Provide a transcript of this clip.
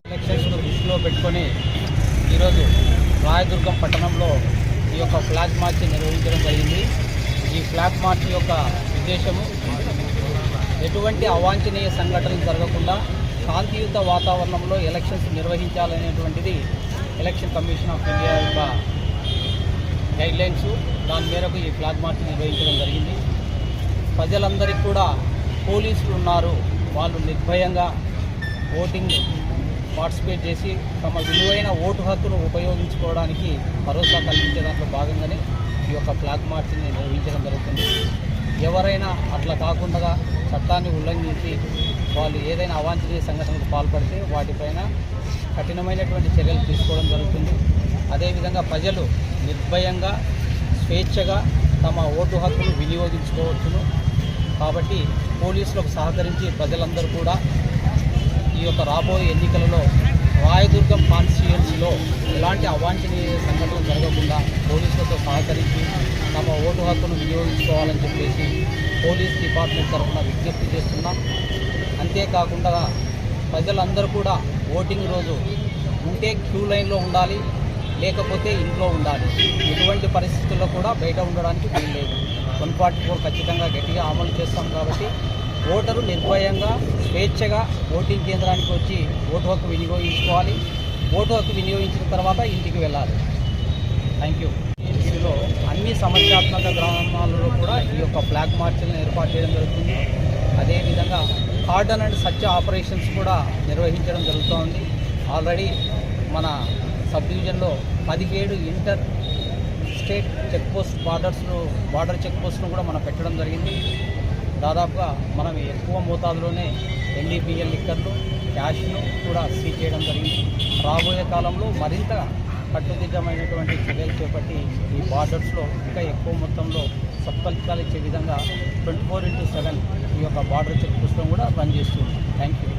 ఎలక్షన్స్ను దృష్టిలో పెట్టుకొని ఈరోజు రాయదుర్గం పట్టణంలో ఈ యొక్క ఫ్లాగ్ మార్చ్ నిర్వహించడం జరిగింది. ఈ ఫ్లాగ్ మార్చ్ యొక్క ఉద్దేశము ఎటువంటి అవాంఛనీయ సంఘటనలు జరగకుండా శాంతియుత వాతావరణంలో ఎలక్షన్స్ నిర్వహించాలనేటువంటిది ఎలక్షన్ కమిషన్ ఆఫ్ ఇండియా యొక్క గైడ్లైన్స్. దాని మేరకు ఈ ఫ్లాగ్ మార్చ్ నిర్వహించడం జరిగింది. ప్రజలందరికీ కూడా పోలీసులు ఉన్నారు, వాళ్ళు నిర్భయంగా ఓటింగ్ పార్టిసిపేట్ చేసి తమ విలువైన ఓటు హక్కును ఉపయోగించుకోవడానికి భరోసా కల్పించే దాంట్లో భాగంగానే ఈ యొక్క ఫ్లాగ్ మార్చ్ని నిర్వహించడం జరుగుతుంది. ఎవరైనా అట్లా కాకుండా చట్టాన్ని ఉల్లంఘించి వాళ్ళు ఏదైనా అవాంఛనీయ సంఘటనలకు పాల్పడితే వాటిపైన కఠినమైనటువంటి చర్యలు తీసుకోవడం జరుగుతుంది. అదేవిధంగా ప్రజలు నిర్భయంగా స్వేచ్ఛగా తమ ఓటు హక్కును వినియోగించుకోవచ్చును. కాబట్టి పోలీసులకు సహకరించి ప్రజలందరూ కూడా ఈ యొక్క రాబోయే ఎన్నికలలో రాయదుర్గం కాన్స్టిట్యుయెన్సీలో ఎలాంటి అవాంఛనీయ సంఘటనలు జరగకుండా పోలీసులతో సహకరించి తమ ఓటు హక్కును వినియోగించుకోవాలని చెప్పేసి పోలీస్ డిపార్ట్మెంట్ తరఫున విజ్ఞప్తి చేస్తున్నాం. అంతేకాకుండా ప్రజలందరూ కూడా ఓటింగ్ రోజు ఉంటే క్యూ లైన్లో ఉండాలి, లేకపోతే ఇంట్లో ఉండాలి. ఎటువంటి పరిస్థితుల్లో కూడా బయట ఉండడానికి వీల్లేదు. 144 ఖచ్చితంగా గట్టిగా అమలు చేస్తాం. కాబట్టి ఓటరు నిర్భయంగా స్వేచ్ఛగా ఓటింగ్ కేంద్రానికి వచ్చి ఓటు హక్కు వినియోగించుకోవాలి. ఓటు హక్కు వినియోగించిన తర్వాత ఇంటికి వెళ్ళాలి. Thank you. ఇందులో అన్ని సమస్యాత్మక గ్రామాలలో కూడా ఈ యొక్క ఫ్లాగ్ మార్చ్లను ఏర్పాటు చేయడం జరుగుతుంది. అదేవిధంగా కార్డన్ అండ్ సర్చ్ ఆపరేషన్స్ కూడా నిర్వహించడం జరుగుతోంది. ఆల్రెడీ మన సబ్ డివిజన్లో 17 inter state check post border check పోస్ట్ను కూడా మనం పెట్టడం జరిగింది. దాదాపుగా మనం ఎక్కువ మోతాదులోనే NDPL లిక్కర్లు, క్యాష్ను కూడా సీజ్ చేయడం జరిగింది. రాబోయే కాలంలో మరింత కట్టుదిట్టమైనటువంటి చర్యలు చేపట్టి ఈ బార్డర్స్లో ఇంకా ఎక్కువ మొత్తంలో సత్ఫలితాలు ఇచ్చే విధంగా 24/7 ఈ యొక్క బార్డర్ చెక్ పోస్ట్ను కూడా రన్ చేస్తుంది. Thank you.